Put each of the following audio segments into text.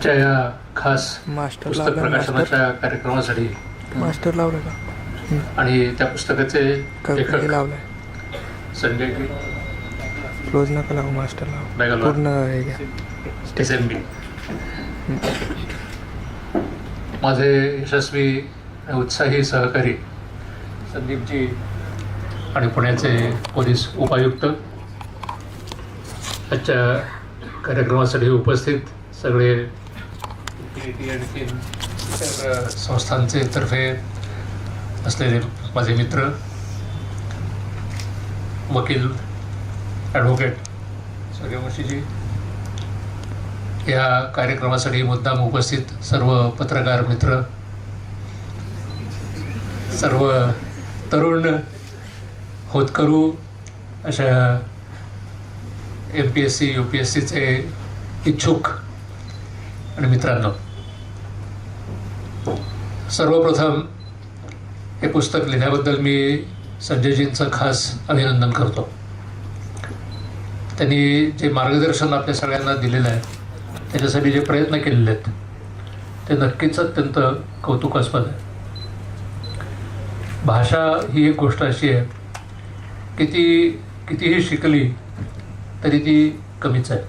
आजच्या या खास मास्टर पुस्तक लावला, प्रकाशनाच्या कार्यक्रमासाठी मास्टर लावलं का आणि त्या पुस्तकाचे लेखक लावलाय संजय रोज नका लावू, मास्टर लावू बेगलवार पूर्ण हे घ्या. SMB माझे यशस्वी आणि उत्साही सहकारी संदीपजी आणि पुण्याचे पोलीस उपायुक्त, आजच्या कार्यक्रमासाठी उपस्थित सगळे आणखी इतर संस्थांचे तर्फे असलेले माझे मित्र, वकील, ॲडव्होकेट सूर्यवंशीजी, या कार्यक्रमासाठी मुद्दाम उपस्थित सर्व पत्रकार मित्र, सर्व तरुण होतकरू अशा MPSC UPSCचे इच्छुक आणि मित्रांनो, सर्वप्रथम हे पुस्तक लिहिण्याबद्दल मी संजयजींचं खास अभिनंदन करतो. त्यांनी जे मार्गदर्शन आपल्या सगळ्यांना दिलेलं आहे, त्याच्यासाठी जे प्रयत्न केलेले आहेत ते नक्कीच अत्यंत कौतुकास्पद आहे. भाषा ही एक गोष्ट अशी आहे की ती कितीही शिकली तरी ती कमीच आहे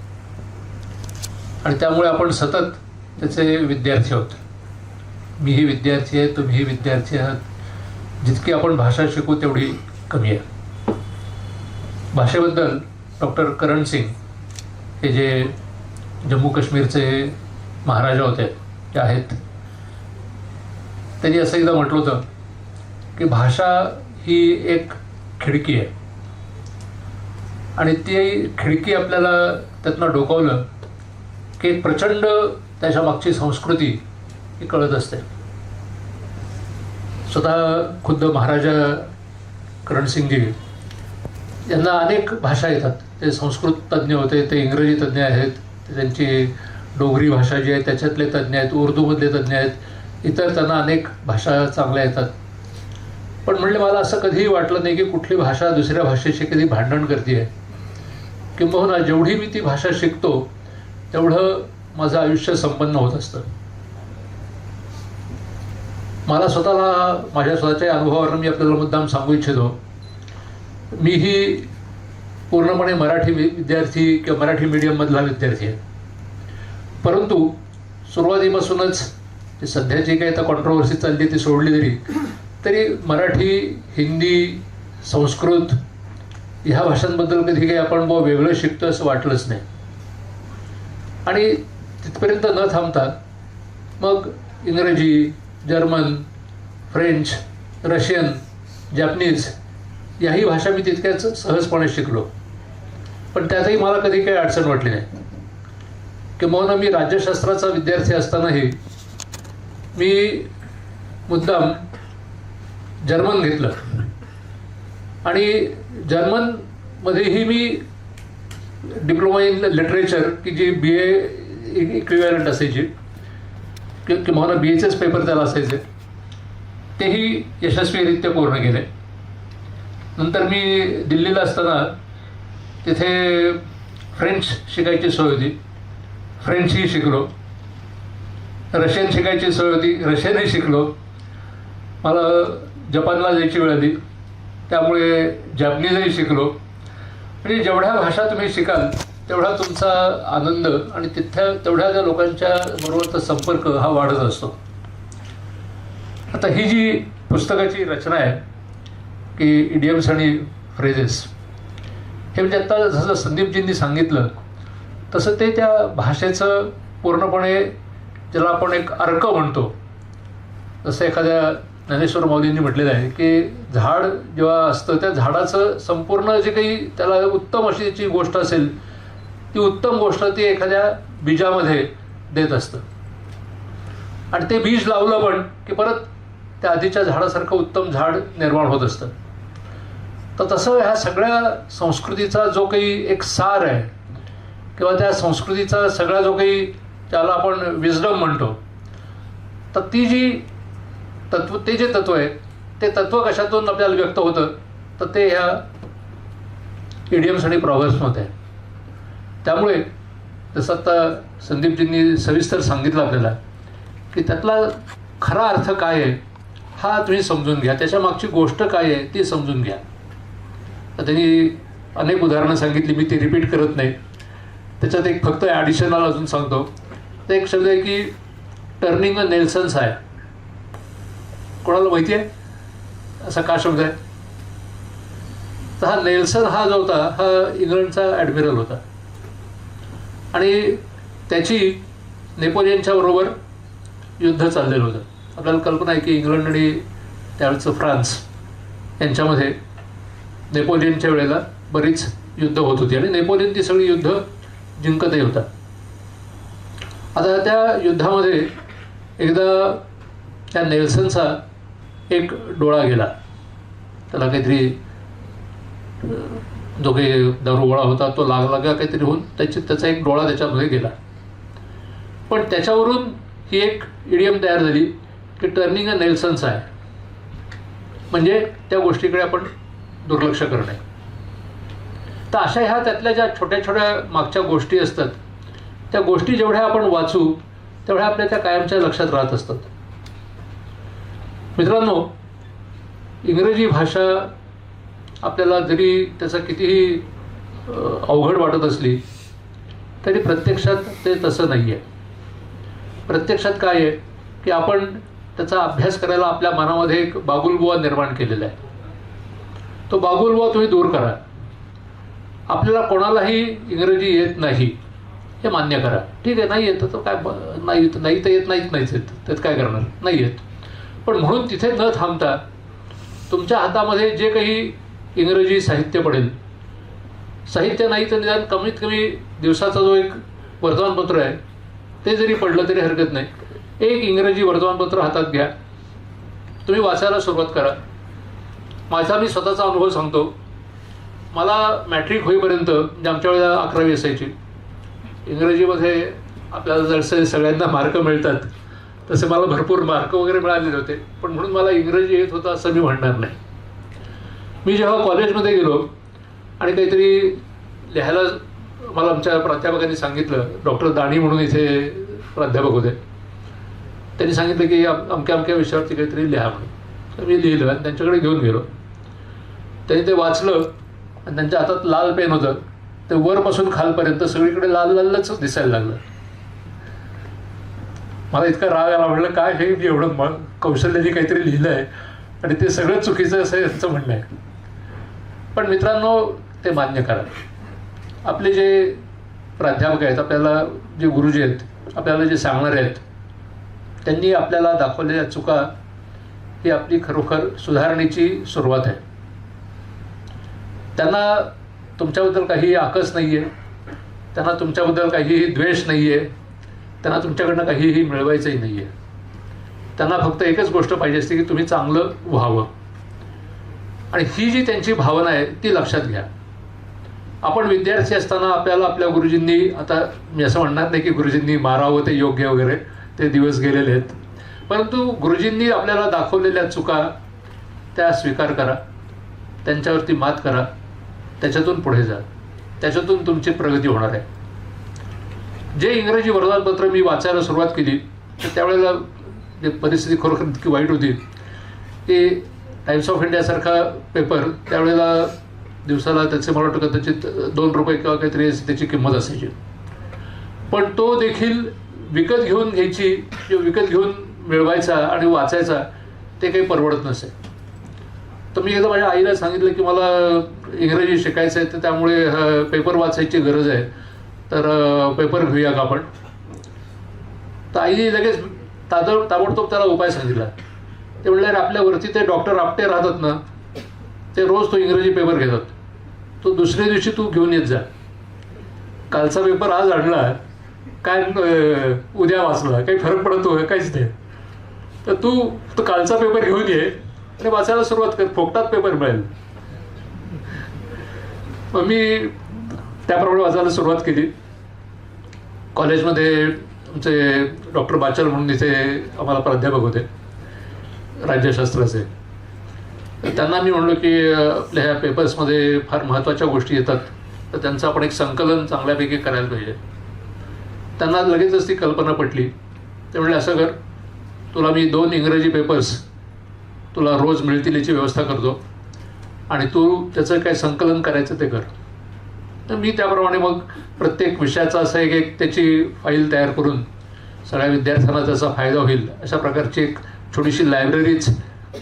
आणि त्यामुळे आपण सतत त्याचे विद्यार्थी आहोत. मीही विद्यार्थी आहे, तुम्हीही विद्यार्थी आहात. जितकी आपण भाषा शिकू तेवढी कमी आहे. भाषेबद्दल डॉक्टर करण सिंग हे जे जम्मू काश्मीरचे महाराजा होते, ते आहेत, त्यांनी असं एकदा म्हटलं होतं की भाषा ही एक खिडकी आहे आणि ती खिडकी आपल्याला त्यातनं डोकावलं की एक प्रचंड त्याच्या मागची संस्कृती ही कळत असते. स्वतः खुद्द महाराजा करणसिंगजी यांना अनेक भाषा येतात. ते संस्कृत तज्ज्ञ होते, ते इंग्रजी तज्ज्ञ आहेत, ते त्यांची डोगरी भाषा जी आहे त्याच्यातले तज्ज्ञ आहेत, उर्दूमधले तज्ज्ञ आहेत, इतर त्यांना अनेक भाषा चांगल्या येतात. पण म्हणले मला असं कधीही वाटलं नाही की कुठली भाषा दुसऱ्या भाषेशी कधी भांडण करते आहे. किंबहुना जेवढी मी ती भाषा शिकतो तेवढं माझं आयुष्य संपन्न होत असतं. मला स्वतःला माझ्या स्वतःच्या अनुभवावरून मी आपल्याला मुद्दाम सांगू इच्छितो, मीही पूर्णपणे मराठी विद्यार्थी किंवा मराठी मीडियममधला विद्यार्थी आहे. परंतु सुरुवातीपासूनच जी सध्याची काही आता कॉन्ट्रोवर्सी चालली ती सोडली तरी मराठी, हिंदी, संस्कृत ह्या भाषांबद्दल कधी काही आपण वेगळं शिकतो असं वाटलंच नाही. आणि तिथपर्यंत न थांबता मग इंग्रजी, जर्मन, फ्रेंच, रशियन, जॅपनीज याही भाषा मी तितक्याच सहजपणे शिकलो. पण त्यातही मला कधी काही अडचण वाटली नाही. किंबहुना मी राज्यशास्त्राचा विद्यार्थी असतानाही मी मुद्दाम जर्मन घेतलं आणि जर्मनमध्येही मी डिप्लोमा इन लिटरेचर की जी BA इक्विव्हॅलंट असायची किंवा BAचेच पेपर त्याला असायचे, तेही यशस्वीरित्या पूर्ण केले. नंतर मी दिल्लीला असताना तिथे फ्रेंच शिकायची सोय होती, फ्रेंचही शिकलो. रशियन शिकायची सोय होती, रशियनही शिकलो. मला जपानला जायची वेळ आली त्यामुळे जॅपनीजही शिकलो. म्हणजे जेवढ्या भाषा तुम्ही शिकाल तेवढा तुमचा आनंद आणि तेवढ्या त्या लोकांच्या बरोबरचा संपर्क हा वाढत असतो. आता ही जी पुस्तकाची रचना आहे की इडियम्स आणि फ्रेजेस, हे म्हणजे आता जसं संदीपजींनी सांगितलं तसं ते त्या भाषेचं पूर्णपणे, ज्याला आपण एक अर्क म्हणतो, जसं एखाद्या ज्ञानेश्वर माऊलींनी म्हटलेलं आहे की झाड जेव्हा असतं त्या झाडाचं संपूर्ण जे काही त्याला उत्तम अशी त्याची गोष्ट असेल ती उत्तम गोष्ट ती एखाद्या बीजामध्ये देत असतं आणि ते बीज लावलं पण की परत त्या आधीच्या झाडासारखं उत्तम झाड निर्माण होत असतं. तर तसं ह्या सगळ्या संस्कृतीचा जो काही एक सार आहे किंवा त्या संस्कृतीचा सगळा जो काही त्याला आपण विजडम म्हणतो, तर ती जी ते जे तत्व आहे ते तत्व कशातून आपल्याला व्यक्त होतं तर ते ह्या इडियम्स आणि प्रॉव्हर्ब्समध्ये आहे. त्यामुळे जसं आता संदीपजींनी सविस्तर सांगितलं आपल्याला की त्यातला खरा अर्थ काय आहे हा तुम्ही समजून घ्या, त्याच्या मागची गोष्ट काय आहे ती समजून घ्या. तर त्यांनी अनेक उदाहरणं सांगितली, मी ती रिपीट करत नाही. त्याच्यात एक फक्त ॲडिशनल अजून सांगतो. तर एक शब्द आहे की टर्निंग अ नेल्सन्स आहे. कोणाला माहिती आहे असा का शब्द आहे? तर हा नेल्सन हा जो होता हा इंग्लंडचा ॲडमिरल होता आणि त्याची नेपोलियनच्या बरोबर युद्ध चाललेलं होतं. आपल्याला कल्पना आहे की इंग्लंड आणि त्यावेळेचं फ्रान्स यांच्यामध्ये नेपोलियनच्या वेळेला बरीच युद्ध होत होती आणि नेपोलियन ती सगळी युद्ध जिंकतही होता. आता त्या युद्धामध्ये एकदा त्या नेल्सनचा एक डोळा गेला. त्याला काहीतरी जो काही दारूगोळा होता तो लागला का काहीतरी होऊन त्याचा एक डोळा त्याच्यामध्ये गेला. पण त्याच्यावरून ही एक इडियम तयार झाली की टर्निंग अ नेल्सन्स आहे, म्हणजे त्या गोष्टीकडे आपण दुर्लक्ष करणे. तर अशा ह्या त्यातल्या ज्या छोट्या छोट्या मागच्या गोष्टी असतात त्या गोष्टी जेवढ्या आपण वाचू तेवढ्या आपल्या त्या कायमच्या लक्षात राहत असतात. मित्रांनो, इंग्रजी भाषा आपल्याला जरी त्याचा कितीही अवघड वाटत असली तरी प्रत्यक्षात ते तसं नाही आहे. प्रत्यक्षात काय आहे की आपण त्याचा अभ्यास करायला आपल्या मनामध्ये एक बागुलबुवा निर्माण केलेला आहे. तो बागुलबुवा तुम्ही दूर करा. आपल्याला कोणालाही इंग्रजी येत नाही हे मान्य करा. ठीक आहे, नाही येतं तर काय, नाही तर येत नाहीच येत, त्यात काय करणार, नाही येत. पण म्हणून तिथे न थांबता तुमच्या हातामध्ये जे काही इंग्रजी साहित्य पडेल, साहित्य नाही तर निदान कमीत कमी दिवसाचा जो एक वर्तमानपत्र आहे ते जरी पडलं तरी हरकत नाही. एक इंग्रजी वर्तमानपत्र हातात घ्या, तुम्ही वाचायला सुरुवात करा. माझा मी स्वतःचा अनुभव सांगतो. मला मॅट्रिक होईपर्यंत म्हणजे आमच्या वेळेला 11वी असायची, इंग्रजीमध्ये आपल्याला जसे सगळ्यांना मार्क मिळतात तसे मला भरपूर मार्क वगैरे मिळालेले होते, पण म्हणून मला इंग्रजी येत होतं असं मी म्हणणार नाही. मी जेव्हा कॉलेजमध्ये गेलो आणि काहीतरी लिहायला मला आमच्या प्राध्यापकांनी सांगितलं, डॉक्टर दाणी म्हणून इथे प्राध्यापक होते, त्यांनी सांगितलं की अमक्या अमक्या विषयावरती काहीतरी लिहा म्हणून. तर मी लिहिलं आणि त्यांच्याकडे घेऊन गेलो. त्यांनी ते वाचलं आणि त्यांच्या हातात लाल पेन होतं. ते वरपासून खालपर्यंत सगळीकडे लाल लालच दिसायला लागलं. मला इतका राग आला. म्हटलं काय हे मी एवढं कौशल्याने काहीतरी लिहिलं आहे आणि ते सगळं चुकीचं असं यांचं म्हणणं आहे. पण मित्रांनो, ते मान्य करा. आपले जे प्राध्यापक आहेत, आपल्याला जे गुरुजी आहेत, आपल्याला जे सांगणारे आहेत, त्यांनी आपल्याला दाखवलेल्या चुका ही आपली खरोखर सुधारणेची सुरुवात आहे. त्यांना तुमच्याबद्दल काहीही आकस नाही आहे, त्यांना तुमच्याबद्दल काहीही द्वेष नाही आहे, त्यांना तुमच्याकडनं काहीही मिळवायचंही नाही आहे. त्यांना फक्त एकच गोष्ट पाहिजे असते की तुम्ही चांगलं व्हावं. आणि ही जी त्यांची भावना आहे ती लक्षात घ्या. आपण विद्यार्थी असताना आपल्याला आपल्या गुरुजींनी, आता मी असं म्हणणार नाही की गुरुजींनी मारावं ते योग्य वगैरे, ते दिवस गेलेले आहेत, परंतु गुरुजींनी आपल्याला दाखवलेल्या चुका त्या स्वीकार करा, त्यांच्यावरती मात करा, त्याच्यातून पुढे जा. त्याच्यातून तुमची प्रगती होणार आहे. जे इंग्रजी वर्तमानपत्र मी वाचायला सुरुवात केली तर त्यावेळेला जे परिस्थिती खरोखर इतकी वाईट होती की टाइम्स ऑफ इंडियासारखा पेपर त्यावेळेला दिवसाला त्याचे मला वाटतं कदाचित 2 रुपये किंवा काहीतरी त्याची किंमत असायची. पण तो देखील विकत घेऊन घ्यायची किंवा विकत घेऊन मिळवायचा आणि वाचायचा ते काही परवडत नसे. तर मी एकदा माझ्या आईला सांगितलं की मला इंग्रजी शिकायचं आहे, तर त्यामुळे पेपर वाचायची गरज आहे, तर पेपर घेऊया का आपण. तर आईने लगेच ताबडतोब त्याला उपाय सांगितला. ते म्हणले, आपल्यावरती ते डॉक्टर आपटे राहतात ना, ते रोज तो इंग्रजी पेपर घेतात, तो दुसऱ्या दिवशी तू घेऊन येत जा. कालचा पेपर आज आणला काय, उद्या वाचला काही फरक पडतो काहीच नाही. तर तू कालचा पेपर घेऊन ये आणि वाचायला सुरुवात कर, फोकटात पेपर मिळेल. मग मी त्याप्रमाणे वाचायला सुरुवात केली. कॉलेजमध्ये आमचे डॉक्टर बाचल म्हणून इथे आम्हाला प्राध्यापक होते राज्यशास्त्राचे. त्यांना मी म्हणलो की आपल्या ह्या पेपर्समध्ये फार महत्त्वाच्या गोष्टी येतात, तर त्यांचं आपण एक संकलन चांगल्यापैकी करायला पाहिजे. त्यांना लगेचच ती कल्पना पटली. ते म्हणले असं कर, तुला मी 2 इंग्रजी पेपर्स तुला रोज मिळतील याची व्यवस्था करतो आणि तू त्याचं काय संकलन करायचं ते कर. तर मी त्याप्रमाणे मग प्रत्येक विषयाचा असं एक त्याची फाईल तयार करून सगळ्या विद्यार्थ्यांना त्याचा फायदा होईल अशा प्रकारची एक छोटीशी लायब्ररीच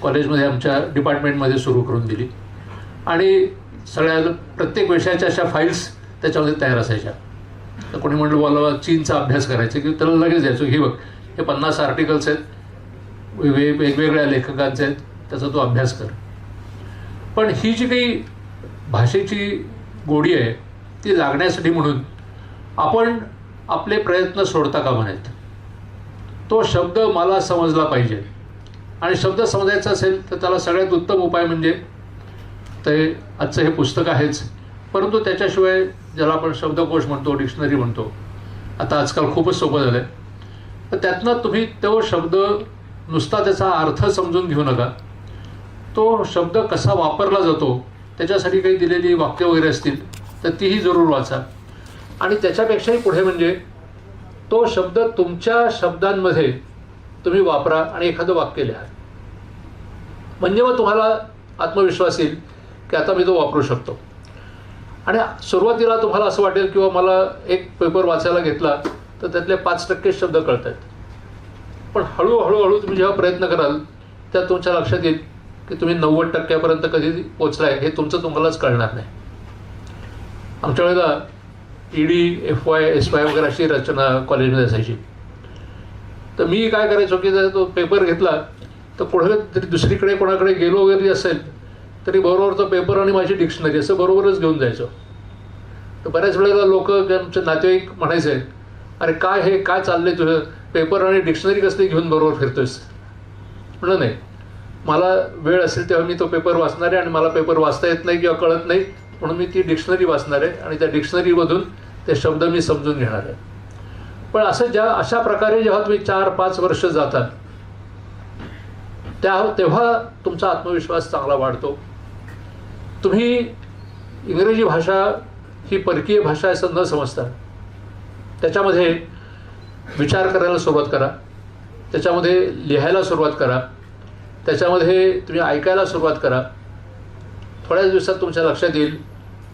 कॉलेजमध्ये आमच्या डिपार्टमेंटमध्ये सुरू करून दिली आणि सगळ्या प्रत्येक विषयाच्या अशा फाईल्स त्याच्यामध्ये तयार असायच्या. तर कोणी म्हणलं मला चीनचा अभ्यास करायचा की त्याला लगेच द्यायचो, हे बघ हे 50 आर्टिकल्स आहेत, वेगवेगळ्या लेखकांचे आहेत, त्याचा तो अभ्यास कर. पण ही जी काही भाषेची गोडी आहे ती लागण्यासाठी म्हणून आपण आपले प्रयत्न सोडता कामा नयेत. तो शब्द मला समजला पाहिजे आणि शब्द समजायचा असेल तर त्याला सगळ्यात उत्तम उपाय म्हणजे ते आजचं हे पुस्तक आहेच, परंतु त्याच्याशिवाय ज्याला आपण शब्दकोश म्हणतो, डिक्शनरी म्हणतो, आता आजकाल खूपच सोपं झालं आहे. तर त्यातनं तुम्ही तो शब्द नुसता त्याचा अर्थ समजून घेऊ नका, तो शब्द कसा वापरला जातो त्याच्यासाठी काही दिलेली वाक्य वगैरे असतील तर तीही जरूर वाचा. आणि त्याच्यापेक्षाही पुढे म्हणजे तो शब्द तुमच्या शब्दांमध्ये तुम्ही वापरा आणि एखादं वाक्य लिहा. म्हणजे मग तुम्हाला आत्मविश्वास येईल की आता मी तो वापरू शकतो. आणि सुरुवातीला तुम्हाला असं वाटेल किंवा मला एक पेपर वाचायला घेतला तर त्यातले 5% शब्द कळत आहेत, पण हळूहळू तुम्ही जेव्हा प्रयत्न कराल त्या तुमच्या लक्षात येईल की तुम्ही 90% कधी पोचलाय हे तुम्हालाच कळणार नाही. आमच्या वेळेला ED, FY, SY वगैरे अशी रचना कॉलेजमध्ये असायची. तर मी काय करायचो की जर तो पेपर घेतला तर पुढे तरी दुसरीकडे कोणाकडे गेलो वगैरे असेल तरी बरोबर तो पेपर आणि माझी डिक्शनरी असं बरोबरच घेऊन जायचो. तर बऱ्याच वेळेला लोक आमचे नातेवाईक म्हणायचे, अरे काय हे काय चाललंय तुझं, पेपर आणि डिक्शनरी कसली घेऊन बरोबर फिरतोयस. म्हणलं नाही, मला वेळ असेल तेव्हा मी तो पेपर वाचणार आहे आणि मला पेपर वाचता येत नाही किंवा कळत नाही म्हणून मी ती डिक्शनरी वाचणार आहे आणि त्या डिक्शनरीमधून ते शब्द मी समजून घेणार आहे. पण असं अशा प्रकारे जेव्हा तुम्ही 4-5 वर्ष जाता तेव्हा तुमचा आत्मविश्वास चांगला वाढतो. तुम्ही इंग्रजी भाषा ही परकीय भाषा असं न समजता त्याच्यामध्ये विचार करायला सुरुवात करा, त्याच्यामध्ये लिहायला सुरुवात करा, त्याच्यामध्ये तुम्ही ऐकायला सुरुवात करा. थोड्याच दिवसात तुमच्या लक्षात येईल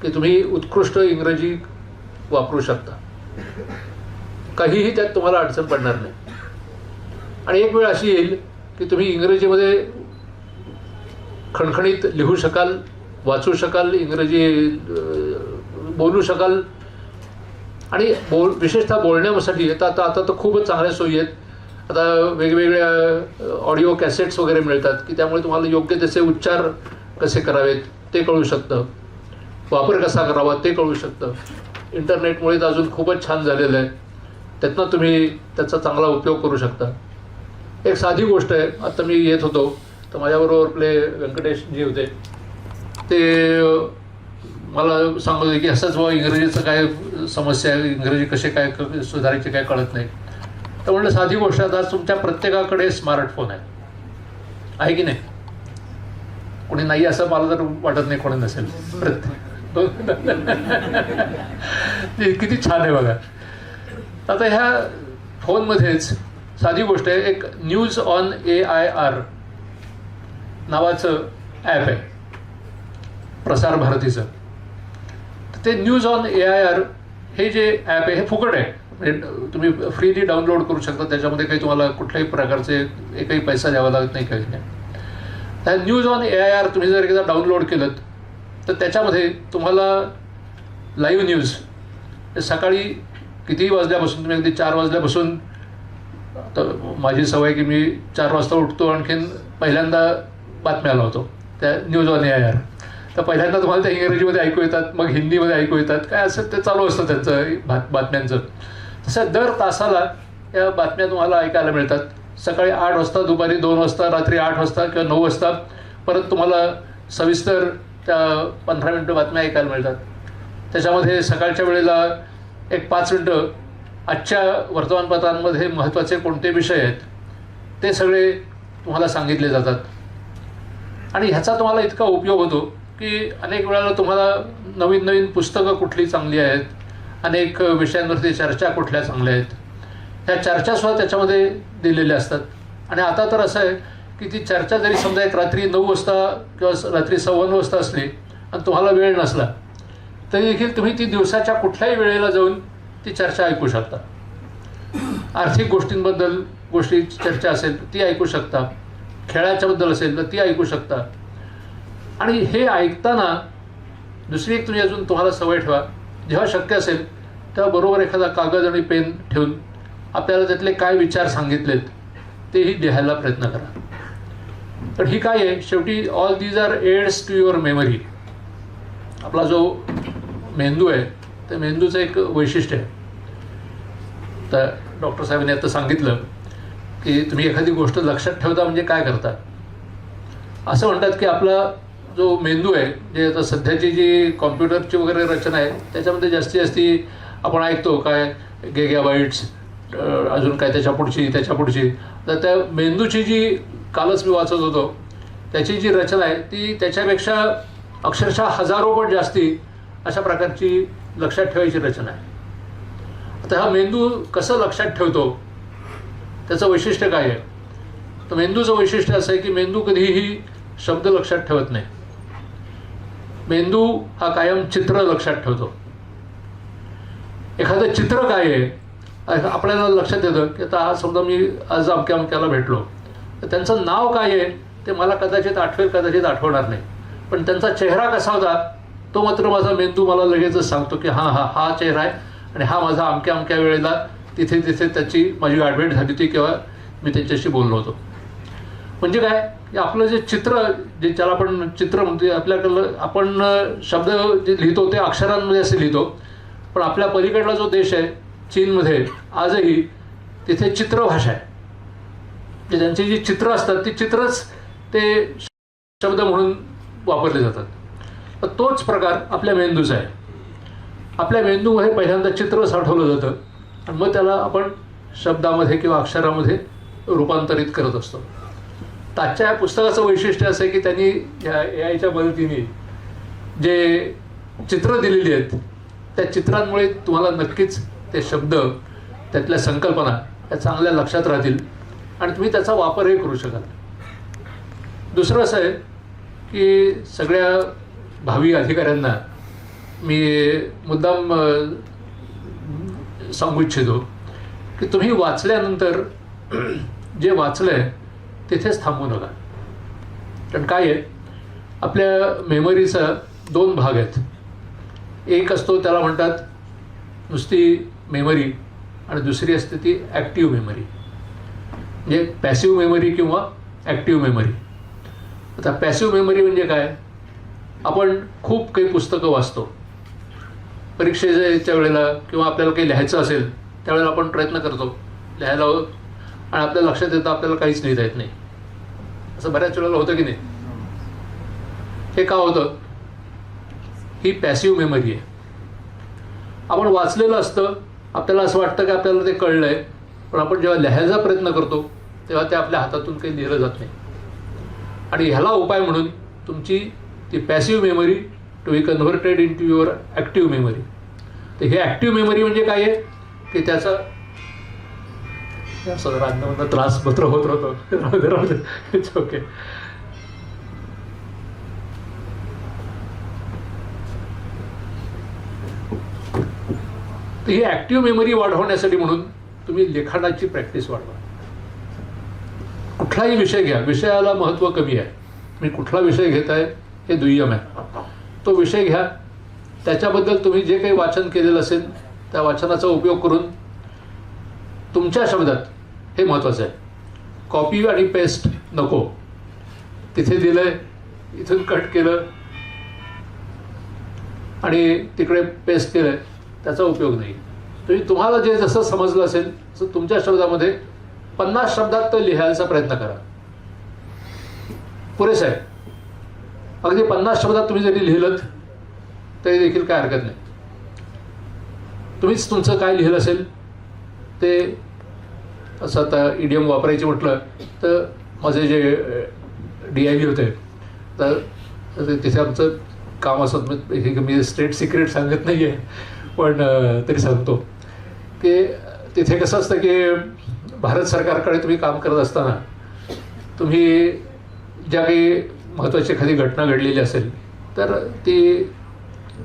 की तुम्ही उत्कृष्ट इंग्रजी वापरू शकता, काहीही त्यात तुम्हाला अडचण पडणार नाही. आणि एक वेळ अशी येईल की तुम्ही इंग्रजीमध्ये खणखणीत लिहू शकाल, वाचू शकाल, इंग्रजी बोलू शकाल. आणि विशेषतः बोलण्यासाठी आता तर खूपच चांगल्या सोयी आहेत. आता वेगवेगळ्या ऑडिओ कॅसेट्स वगैरे मिळतात की त्यामुळे तुम्हाला योग्य त्याचे उच्चार कसे करावेत ते कळू शकतं, वापर कसा करावा ते कळू शकतं. इंटरनेटमुळे तर अजून खूपच छान झालेलं आहे, त्यातनं तुम्ही त्याचा चांगला उपयोग करू शकता. एक साधी गोष्ट आहे, आता मी येत होतो तर माझ्याबरोबर आपले व्यंकटेश जी होते ते मला सांगत होते की असंच बाबा इंग्रजीचं काय समस्या आहे, इंग्रजी कसे काय सुधारायचे काय कळत नाही. तर म्हणलं साधी गोष्ट, आता तुमच्या प्रत्येकाकडे स्मार्टफोन आहे की नाही? कोणी नाही असं मला तर वाटत नाही, कोणी नसेल. ते किती छान आहे बघा. आता ह्या फोनमध्येच साधी गोष्ट आहे, एक न्यूज ऑन AIR नावाचं ॲप आहे प्रसार भारतीचं. ते न्यूज ऑन AIR हे जे ॲप आहे हे फुकट आहे, म्हणजे तुम्ही फ्रीली डाउनलोड करू शकता. त्याच्यामध्ये काही तुम्हाला कुठल्याही प्रकारचे एकही पैसा द्यावा लागत नाही, काहीच नाही. त्या न्यूज ऑन AIR तुम्ही जर एकदा डाउनलोड केलं तर त्याच्यामध्ये तुम्हाला लाईव्ह न्यूज सकाळी कितीही वाजल्यापासून, तुम्ही अगदी 4 वाजल्यापासून, तर माझी सवय की मी 4 वाजता उठतो, आणखीन पहिल्यांदा बातम्या लावतो त्या न्यूज ऑन AIR. तर पहिल्यांदा तुम्हाला त्या इंग्रजीमध्ये ऐकू येतात, मग हिंदीमध्ये ऐकू येतात, काय असं ते चालू असतं त्यांचं बातम्यांचं. तसं दर तासाला या बातम्या तुम्हाला ऐकायला मिळतात. सकाळी 8 वाजता, दुपारी 2 वाजता, रात्री 8 वाजता किंवा 9 वाजता परत तुम्हाला सविस्तर त्या 15 मिनटं बातम्या ऐकायला मिळतात. त्याच्यामध्ये सकाळच्या वेळेला एक 5 मिनटं आजच्या वर्तमानपत्रांमध्ये महत्त्वाचे कोणते विषय आहेत ते सगळे तुम्हाला सांगितले जातात. आणि ह्याचा तुम्हाला इतका उपयोग होतो की अनेक वेळेला तुम्हाला नवीन पुस्तकं कुठली चांगली आहेत अनेक विषयांवरती चर्चा कुठल्या चांगल्या आहेत, ह्या चर्चासुद्धा त्याच्यामध्ये दिलेल्या असतात. आणि आता तर असं आहे की ती चर्चा जरी समजा एक रात्री 9 वाजता किंवा रात्री 9:15 वाजता असली आणि तुम्हाला वेळ नसला तरी देखील तुम्ही ती दिवसाच्या कुठल्याही वेळेला जाऊन ती चर्चा ऐकू शकता. आर्थिक गोष्टींबद्दल चर्चा असेल ती ऐकू शकता, खेळाच्याबद्दल असेल तर ती ऐकू शकता. आणि हे ऐकताना दुसरी एक तुम्ही अजून तुम्हाला सवय ठेवा, जेव्हा शक्य असेल तेव्हा बरोबर एखादा कागद आणि पेन ठेवून आपल्याला त्यातले काय विचार सांगितलेत तेही लिहायला प्रयत्न करा. तर ही काय आहे, शेवटी all these are aids to your memory. आपला जो मेंदू आहे त्या मेंदूचं एक वैशिष्ट्य आहे. तर डॉक्टर साहेबांनी आता सांगितलं की तुम्ही एखादी गोष्ट लक्षात ठेवता म्हणजे काय करता. असं म्हणतात की आपला जो मेंदू आहे, जे आता सध्याची जी कॉम्प्युटरची वगैरे रचना आहे त्याच्यामध्ये जास्तीत जास्ती आपण ऐकतो काय गिगाबाईट्स, अजून काय त्याच्या पुढची. तर त्या मेंदूची जी कालच मी वाचत होतो त्याची जी रचना आहे ती त्याच्यापेक्षा अक्षरशः हजारो पट जास्ती अशा प्रकारची लक्षात ठेवायची रचना आहे. आता हा मेंदू कसं लक्षात ठेवतो त्याचं वैशिष्ट्य काय आहे, तर मेंदूचं वैशिष्ट्य असं आहे की मेंदू कधीही शब्द लक्षात ठेवत नाही. मेंदू हा कायम चित्र लक्षात ठेवतो. एखादं चित्र काय आहे आपल्याला लक्षात येतं की आता आज समजा मी आज अमक्याला भेटलो तर त्यांचं नाव काय आहे ते मला कदाचित आठवेल, कदाचित आठवणार नाही, पण त्यांचा चेहरा कसा होता तो मात्र माझा मेंदू मला लगेचच सांगतो की हा चेहरा आहे आणि हा माझा अमक्या वेळेला तिथे त्याची माझी गाठभेट झाली होती किंवा मी त्यांच्याशी बोललो होतो. म्हणजे काय, आपलं जे चित्र जे ज्याला आपण चित्र म्हणतो, आपल्याकडलं आपण शब्द जे लिहितो ते अक्षरांमध्ये असे लिहितो, पण आपल्या पलीकडला जो देश आहे चीनमध्ये आजही तिथे चित्रभाषा आहे. त्यांची जी चित्र असतात ती चित्रच ते शब्द म्हणून वापरले जातात. तर तोच प्रकार आपल्या मेंदूचा आहे. आपल्या मेंदूमध्ये पहिल्यांदा चित्र साठवलं जातं आणि मग त्याला आपण शब्दामध्ये किंवा अक्षरामध्ये रूपांतरित करत असतो. आजच्या या पुस्तकाचं वैशिष्ट्य असं आहे की त्यांनी या AIच्या मदतीने जे चित्र दिलेली आहेत त्या चित्रांमुळे तुम्हाला नक्कीच ते शब्द, त्यातल्या संकल्पना या चांगल्या लक्षात राहतील आणि तुम्ही त्याचा वापरही करू शकाल. दुसरं असं आहे की सगळ्या भावी अधिकाऱ्यांना मी मुद्दाम सांगू इच्छितो की तुम्ही वाचल्यानंतर जे वाचलं आहे तिथेच थांबू नका. कारण काय आहे, आपल्या मेमरीचा 2 भाग आहेत. एक असतो त्याला म्हणतात नुसती मेमरी आणि दुसरी असते ती ॲक्टिव्ह मेमरी, म्हणजे पॅसिव्ह मेमरी किंवा ॲक्टिव्ह मेमरी. आता पॅसिव्ह मेमरी म्हणजे काय, आपण खूप काही पुस्तकं वाचतो परीक्षेच्या वेळेला किंवा आपल्याला काही लिहायचं असेल त्यावेळेला आपण प्रयत्न करतो लिहायला आणि आपल्या लक्षात येतं आपल्याला काहीच लिहिता येत नाही. असं बऱ्याच वेळेला होतं की नाही. हे का होतं, ही पॅसिव्ह मेमरी आहे. आपण वाचलेलं असतं, आपल्याला असं वाटतं की आपल्याला ते कळलं आहे, पण आपण जेव्हा लिहायचा प्रयत्न करतो तेव्हा ते आपल्या हातातून काही लिहिलं जात नाही. आणि ह्याला उपाय म्हणून तुमची ती passive memory to be converted in to your active memory. तर हे ॲक्टिव्ह मेमरी म्हणजे काय आहे की त्याचा राजनामधला त्रास पत्र होत राहतो. It's okay. तर ही ॲक्टिव्ह मेमरी वाढवण्यासाठी म्हणून तुम्ही लिखाणाची प्रॅक्टिस वाढवा. कुठलाही विषय घ्या, विषयाला महत्त्व कमी आहे. मी कुठला विषय घेत आहे हे दुय्यम आहे. तो विषय घ्या, त्याच्याबद्दल तुम्ही जे काही वाचन केलेलं असेल त्या वाचनाचा उपयोग करून तुमच्या शब्दात, हे महत्त्वाचं आहे. कॉपी आणि पेस्ट नको. तिथे दिलंय, इथून कट केलं आणि तिकडे पेस्ट केलंय, त्याचा उपयोग नाही. तुम्हाला जे जसं समजलं असेल तसं तुमच्या शब्दामध्ये 50 शब्दात तो लिहायचा प्रयत्न करा. पुरेसं आहे. अगदी 50 शब्दात तुम्ही जरी लिहिलं तरी देखील काय हरकत नाही. तुम्हीच तुमचं काय लिहिलं असेल ते, असं आता इडियम वापरायचे म्हटलं तर माझे जे DIV होते तर तिथे आमचं काम असत, मी स्टेट सिक्रेट सांगत नाही आहे, पण तरी सांगतो की तिथे कसं असतं की भारत सरकारकडे तुम्ही काम करत असताना तुम्ही ज्या काही महत्त्वाची एखादी घटना घडलेली असेल तर ती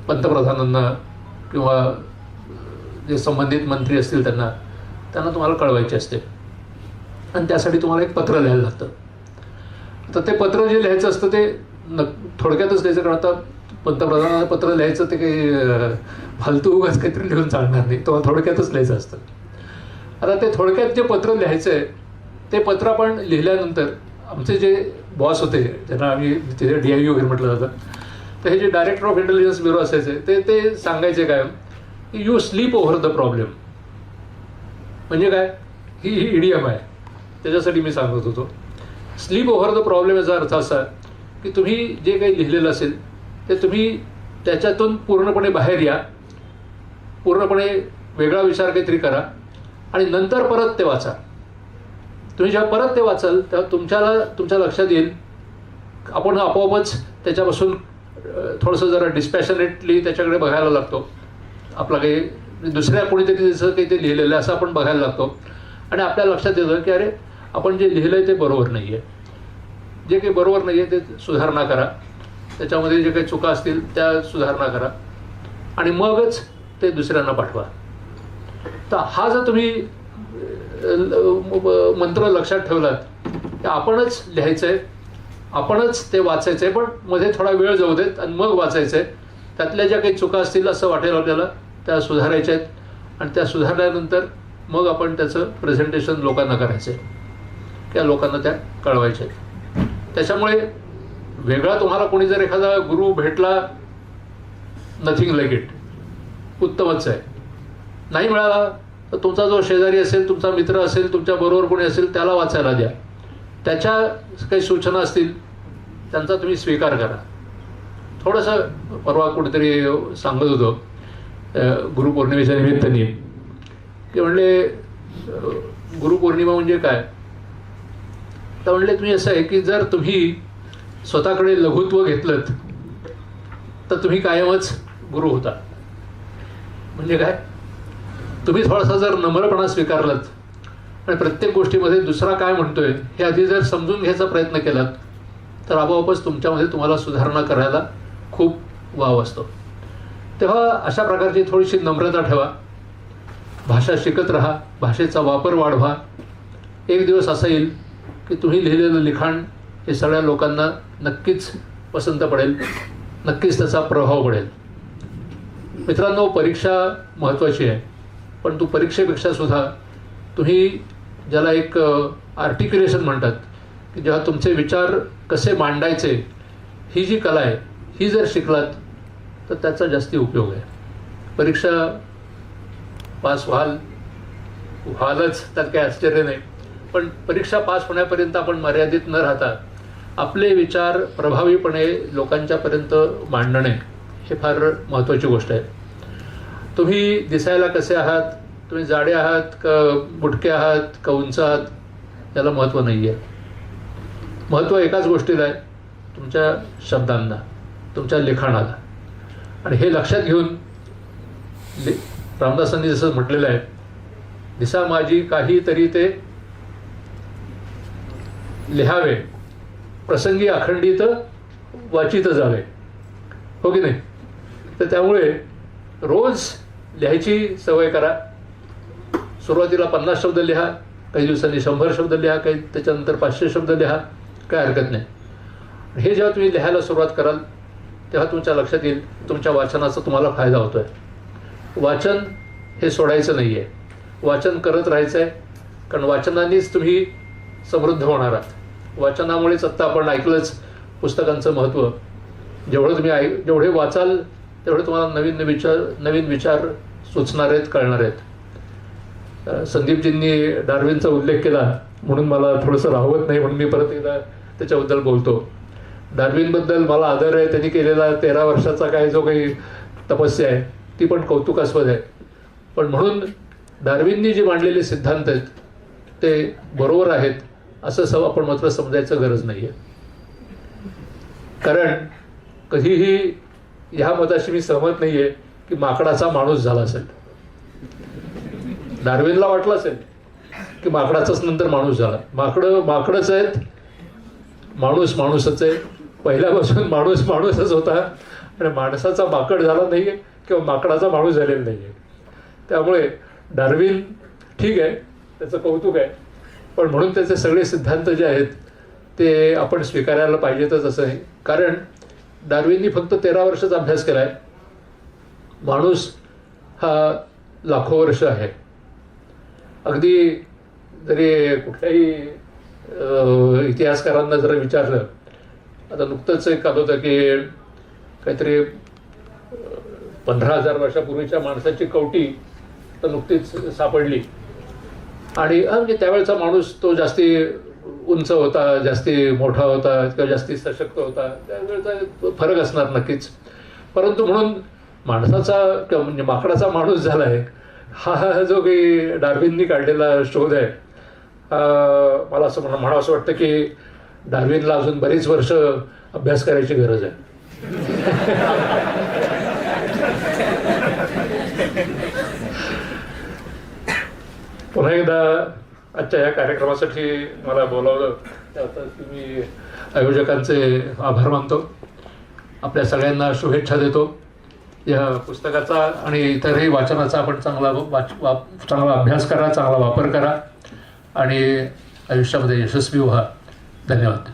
पंतप्रधानांना किंवा जे संबंधित मंत्री असतील त्यांना तुम्हाला कळवायची असते आणि त्यासाठी तुम्हाला एक पत्र लिहायला लागतं. तर ते पत्र जे लिहायचं असतं ते थोडक्यातच लिहायचं, कारण आता पंतप्रधानांना पत्र लिहायचं ते काही फालतू उगाच काहीतरी लिहून चालणार नाही, तुम्हाला थोडक्यातच लिहायचं असतं. आता ते थोडक्यात जे पत्र लिहायचं आहे ते पत्र आपण लिहिल्यानंतर आमचे जे बॉस होते ज्यांना आम्ही तिथे DIU वगैरे म्हटलं जातं, तर हे जे डायरेक्टर ऑफ इंटेलिजन्स ब्युरो असायचे ते सांगायचे काय की you sleep over the problem. म्हणजे काय, ही इडियम आहे, त्याच्यासाठी मी सांगत होतो. स्लीप ओव्हर द प्रॉब्लेम याचा अर्थ असा की तुम्ही जे काही लिहिलेलं असेल ते तुम्ही त्याच्यातून पूर्णपणे बाहेर या, पूर्णपणे वेगळा विचार काहीतरी करा आणि नंतर परत ते वाचा. तुम्ही जेव्हा परत ते वाचाल तेव्हा तुमच्या लक्षात येईल, आपण आपोआपच त्याच्यापासून थोडंसं जरा डिस्पॅशनेटली त्याच्याकडे बघायला लागतो. आपला काही दुसऱ्या कोणीतरी जसं काही ते लिहिलेलं आहे असं आपण बघायला लागतो आणि आपल्या लक्षात येतं की अरे आपण जे लिहिलं आहे ते बरोबर नाही आहे. जे काही बरोबर नाही आहे ते सुधारणा करा, त्याच्यामध्ये जे काही चुका असतील त्या सुधारणा करा आणि मगच ते दुसऱ्यांना पाठवा. तर हा जर तुम्ही मंत्र लक्षात ठेवलात की आपणच लिहायचं आहे, आपणच ते वाचायचं आहे, पण मध्ये थोडा वेळ जाऊ देत आणि मग वाचायचं आहे. त्यातल्या ज्या काही चुका असतील असं वाटेल आपल्याला त्या सुधारायच्या आहेत आणि त्या सुधारल्यानंतर मग आपण त्याचं प्रेझेंटेशन लोकांना करायचं आहे, त्या लोकांना त्या कळवायच्या आहेत. त्याच्यामुळे वेगळा तुम्हाला कोणी जर एखादा गुरु भेटला, नथिंग लाईक इट, उत्तमच आहे. नाही मिळाला तर तुमचा जो शेजारी असेल, तुमचा मित्र असेल, तुमच्या बरोबर कोणी असेल त्याला वाचायला द्या. त्याच्या काही सूचना असतील त्यांचा तुम्ही स्वीकार करा. थोडंसं परवा कुठेतरी सांगत होतो गुरुपौर्णिमेच्या निमित्ताने की म्हणले गुरुपौर्णिमा म्हणजे काय, तर म्हणले तुम्ही असं आहे की जर तुम्ही स्वतःकडे लघुत्व घेतलं तर तुम्ही कायमच गुरु होता. म्हणजे काय, तुम्ही थोडासा जर नम्रपणा स्वीकारलात आणि प्रत्येक गोष्टीमध्ये दुसरा काय म्हणतोय हे आधी जर समजून घ्यायचा प्रयत्न केलात तर आपोआपच तुमच्यामध्ये तुम्हाला सुधारणा करायला खूप वाव असतो. तेव्हा अशा प्रकारची थोडीशी नम्रता ठेवा, भाषा शिकत राहा, भाषेचा वापर वाढवा. एक दिवस असा येईल की तुम्ही लिहिलेलं लिखाण हे सगळ्या लोकांना नक्कीच पसंत पडेल, नक्कीच त्याचा प्रभाव पडेल. मित्रांनो, परीक्षा महत्त्वाची आहे, पण तू परीक्षेपेक्षा सुद्धा तुम्ही ज्याला एक आर्टिक्युलेशन म्हणतात की जेव्हा तुमचे विचार कसे मांडायचे ही जी कला आहे ही जर शिकलात तर त्याचा जास्ती उपयोग आहे. परीक्षा पास व्हालच त्यात काही आश्चर्य नाही, पण परीक्षा पास होण्यापर्यंत आपण मर्यादित न राहता आपले विचार प्रभावीपणे लोकांच्यापर्यंत मांडणे हे फार महत्त्वाची गोष्ट आहे. तुम्ही दिसायला कसे आहात, तुम्ही जाडे आहात का बुटके आहात का उंच आहात याला महत्त्व नाही आहे. महत्त्व एकाच गोष्टीला आहे, तुमच्या शब्दांना, तुमच्या लिखाणाला. आणि हे लक्षात घेऊन रामदासांनी जसं म्हटलेलं आहे, दिसा माझी काहीतरी ते लिहावे, प्रसंगी अखंडित वाचित जावे, हो की नाही. तर त्यामुळे रोज लिहायची सवय करा. सुरुवातीला 50 शब्द लिहा, काही दिवसांनी 100 शब्द लिहा, काही त्याच्यानंतर 500 शब्द लिहा, काय हरकत नाही. हे जेव्हा तुम्ही लिहायला सुरुवात कराल तेव्हा तुमच्या लक्षात येईल तुमच्या वाचनाचा तुम्हाला फायदा होतो आहे. वाचन हे सोडायचं नाही आहे, वाचन करत राहायचं आहे, कारण वाचनानेच तुम्ही समृद्ध होणार आहात. वाचनामुळेच आत्ता आपण ऐकलंच पुस्तकांचं महत्त्व. जेवढे वाचाल तेवढे तुम्हाला नवीन विचार सुचणार आहेत, कळणार आहेत. संदीपजींनी डार्विनचा उल्लेख केला म्हणून मला थोडंसं राहवत नाही, म्हणून मी परत एकदा त्याच्याबद्दल बोलतो. डार्विनबद्दल मला आदर आहे. त्यांनी केलेला 13 वर्षाचा काय जो काही तपस्या आहे ती पण कौतुकास्पद आहे. पण म्हणून डार्विननी जे मांडलेले सिद्धांत आहेत ते बरोबर आहेत असं आपण मात्र समजायचं गरज नाही आहे. कारण कधीही ह्या मताशी मी सहमत नाही आहे की माकडाचा माणूस झाला असेल. डार्विनला वाटलं असेल की माकडाचाच नंतर माणूस झाला. माकडच आहेत, माणूस माणूसच आहे. पहिल्यापासून माणूस माणूसच होता आणि माणसाचा माकड झाला नाही आहे किंवा माकडाचा माणूस झालेला नाही आहे. त्यामुळे डार्विन ठीक आहे, त्याचं कौतुक आहे, पण म्हणून त्याचे सगळे सिद्धांत जे आहेत ते आपण स्वीकारायला पाहिजेतच असं आहे. कारण डार्विननी फक्त 13 वर्षाचा अभ्यास केला आहे. माणूस हा लाखो वर्ष आहे. अगदी जरी कुठल्याही इतिहासकारांना जरा विचारलं, आता नुकतंच एक आलं होतं की काहीतरी 15,000 वर्षापूर्वीच्या माणसाची कवटी तर नुकतीच सापडली आणि म्हणजे त्यावेळेचा माणूस तो जास्ती उंच होता, जास्ती मोठा होता किंवा जास्ती सशक्त होता, त्यावेळेचा फरक असणार नक्कीच. परंतु म्हणून माणसाचा किंवा म्हणजे माकडाचा माणूस झाला आहे हा जो काही डार्विननी काढलेला शोध आहे, मला असं म्हणावं असं वाटतं की डार्विनला अजून बरीच वर्ष अभ्यास करायची गरज आहे. पुन्हा एकदा आजच्या या कार्यक्रमासाठी मला बोलावलं त्यासाठी मी आयोजकांचे आभार मानतो. आपल्या सगळ्यांना शुभेच्छा देतो. या पुस्तकाचा आणि इतरही वाचनाचा आपण चांगला अभ्यास करा, चांगला वापर करा आणि आयुष्यामध्ये यशस्वी व्हा. धन्यवाद.